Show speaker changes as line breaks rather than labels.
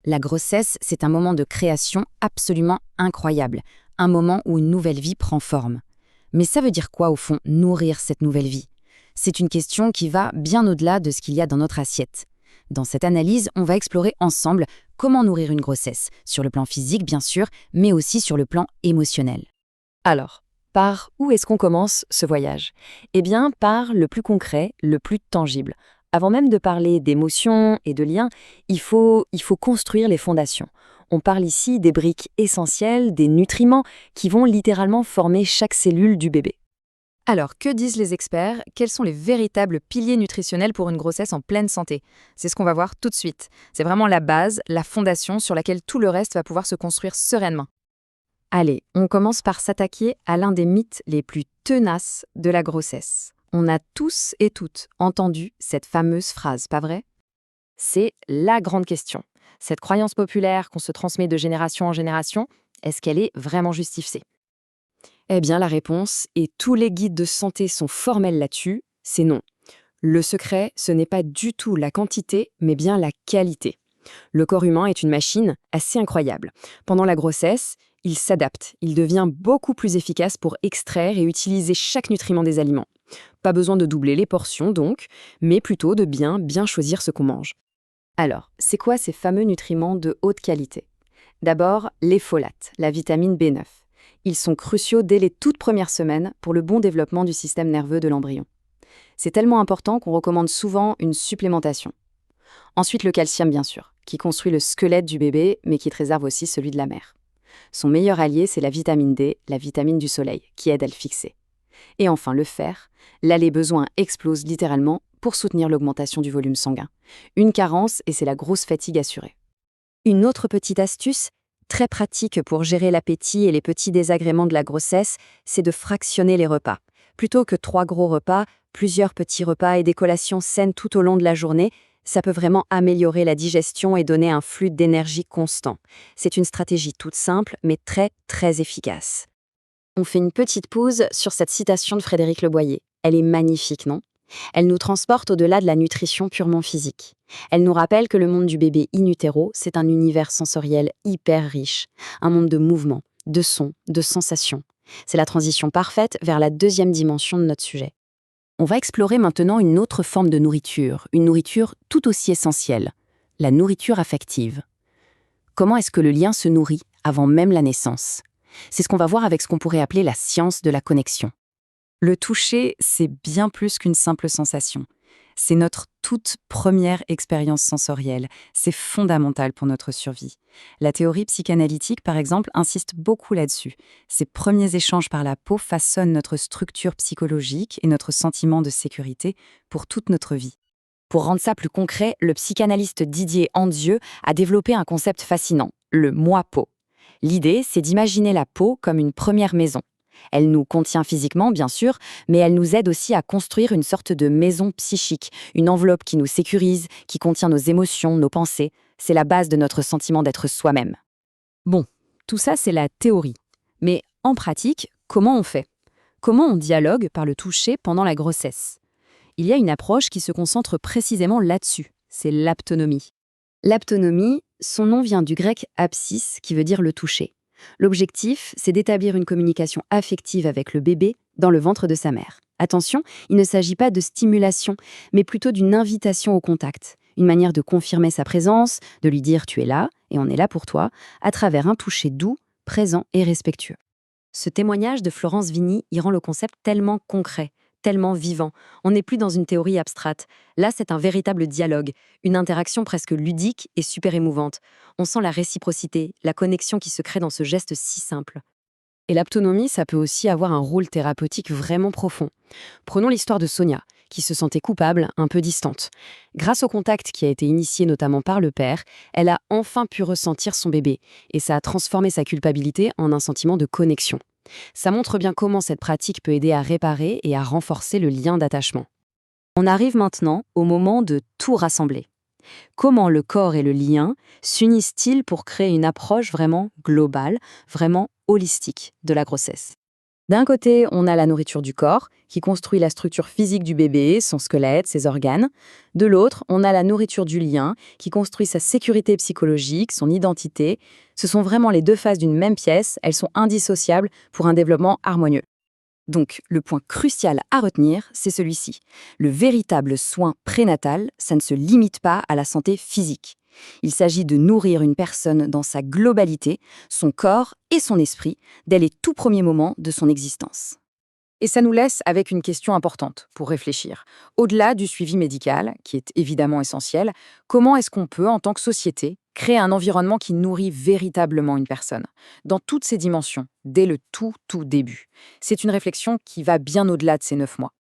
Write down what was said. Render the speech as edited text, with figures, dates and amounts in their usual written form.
La grossesse, c'est un moment de création absolument incroyable, un moment où une nouvelle vie prend forme. Mais ça veut dire quoi, au fond, nourrir cette nouvelle vie? C'est une question qui va bien au-delà de ce qu'il y a dans notre assiette. Dans cette analyse, on va explorer ensemble comment nourrir une grossesse, sur le plan physique bien sûr, mais aussi sur le plan émotionnel.
Alors, par où est-ce qu'on commence ce voyage? Eh bien, par le plus concret, le plus tangible. Avant même de parler d'émotions et de liens, il faut construire les fondations. On parle ici des briques essentielles, des nutriments qui vont littéralement former chaque cellule du bébé.
Alors, que disent les experts? Quels sont les véritables piliers nutritionnels pour une grossesse en pleine santé? C'est ce qu'on va voir tout de suite. C'est vraiment la base, la fondation sur laquelle tout le reste va pouvoir se construire sereinement. Allez, on commence par s'attaquer à l'un des mythes les plus tenaces de la grossesse. On a tous et toutes entendu cette fameuse phrase, pas vrai? C'est la grande question. Cette croyance populaire qu'on se transmet de génération en génération, est-ce qu'elle est vraiment justifiée? Eh bien, la réponse, et tous les guides de santé sont formels là-dessus, c'est non. Le secret, ce n'est pas du tout la quantité, mais bien la qualité. Le corps humain est une machine assez incroyable. Pendant la grossesse, il s'adapte, il devient beaucoup plus efficace pour extraire et utiliser chaque nutriment des aliments. Pas besoin de doubler les portions donc, mais plutôt de bien choisir ce qu'on mange. Alors, c'est quoi ces fameux nutriments de haute qualité? D'abord, les folates, la vitamine B9. Ils sont cruciaux dès les toutes premières semaines pour le bon développement du système nerveux de l'embryon. C'est tellement important qu'on recommande souvent une supplémentation. Ensuite, le calcium, bien sûr, qui construit le squelette du bébé, mais qui te réserve aussi celui de la mère. Son meilleur allié, c'est la vitamine D, la vitamine du soleil, qui aide à le fixer. Et enfin, le fer. Là, les besoins explosent littéralement pour soutenir l'augmentation du volume sanguin. Une carence et c'est la grosse fatigue assurée. Une autre petite astuce, très pratique pour gérer l'appétit et les petits désagréments de la grossesse, c'est de fractionner les repas. Plutôt que 3 gros repas, plusieurs petits repas et des collations saines tout au long de la journée, ça peut vraiment améliorer la digestion et donner un flux d'énergie constant. C'est une stratégie toute simple, mais très efficace. On fait une petite pause sur cette citation de Frédéric Leboyer. Elle est magnifique, non? Elle nous transporte au-delà de la nutrition purement physique. Elle nous rappelle que le monde du bébé in utero, c'est un univers sensoriel hyper riche, un monde de mouvements, de sons, de sensations. C'est la transition parfaite vers la deuxième dimension de notre sujet.
On va explorer maintenant une autre forme de nourriture, une nourriture tout aussi essentielle, la nourriture affective. Comment est-ce que le lien se nourrit avant même la naissance? C'est ce qu'on va voir avec ce qu'on pourrait appeler la science de la connexion. Le toucher, c'est bien plus qu'une simple sensation. C'est notre toute première expérience sensorielle. C'est fondamental pour notre survie. La théorie psychanalytique, par exemple, insiste beaucoup là-dessus. Ces premiers échanges par la peau façonnent notre structure psychologique et notre sentiment de sécurité pour toute notre vie. Pour rendre ça plus concret, le psychanalyste Didier Andieu a développé un concept fascinant, le moi-peau. L'idée, c'est d'imaginer la peau comme une première maison. Elle nous contient physiquement, bien sûr, mais elle nous aide aussi à construire une sorte de maison psychique, une enveloppe qui nous sécurise, qui contient nos émotions, nos pensées. C'est la base de notre sentiment d'être soi-même. Bon, tout ça, c'est la théorie. Mais en pratique, comment on fait? Comment on dialogue par le toucher pendant la grossesse? Il y a une approche qui se concentre précisément là-dessus, c'est l'aptonomie. L'aptonomie, son nom vient du grec apsis, qui veut dire le toucher. L'objectif, c'est d'établir une communication affective avec le bébé dans le ventre de sa mère. Attention, il ne s'agit pas de stimulation, mais plutôt d'une invitation au contact, une manière de confirmer sa présence, de lui dire « tu es là et on est là pour toi », à travers un toucher doux, présent et respectueux. Ce témoignage de Florence Vigny y rend le concept tellement concret, tellement vivant. On n'est plus dans une théorie abstraite. Là, c'est un véritable dialogue, une interaction presque ludique et super émouvante. On sent la réciprocité, la connexion qui se crée dans ce geste si simple. Et l'aptonomie, ça peut aussi avoir un rôle thérapeutique vraiment profond. Prenons l'histoire de Sonia, qui se sentait coupable, un peu distante. Grâce au contact qui a été initié notamment par le père, elle a enfin pu ressentir son bébé, et ça a transformé sa culpabilité en un sentiment de connexion. Ça montre bien comment cette pratique peut aider à réparer et à renforcer le lien d'attachement. On arrive maintenant au moment de tout rassembler. Comment le corps et le lien s'unissent-ils pour créer une approche vraiment globale, vraiment holistique de la grossesse? D'un côté, on a la nourriture du corps, qui construit la structure physique du bébé, son squelette, ses organes. De l'autre, on a la nourriture du lien, qui construit sa sécurité psychologique, son identité. Ce sont vraiment les deux faces d'une même pièce, elles sont indissociables pour un développement harmonieux. Donc, le point crucial à retenir, c'est celui-ci. Le véritable soin prénatal, ça ne se limite pas à la santé physique. Il s'agit de nourrir une personne dans sa globalité, son corps et son esprit, dès les tout premiers moments de son existence. Et ça nous laisse avec une question importante pour réfléchir. Au-delà du suivi médical, qui est évidemment essentiel, comment est-ce qu'on peut, en tant que société, créer un environnement qui nourrit véritablement une personne, dans toutes ses dimensions, dès le tout début? C'est une réflexion qui va bien au-delà de ces 9 mois.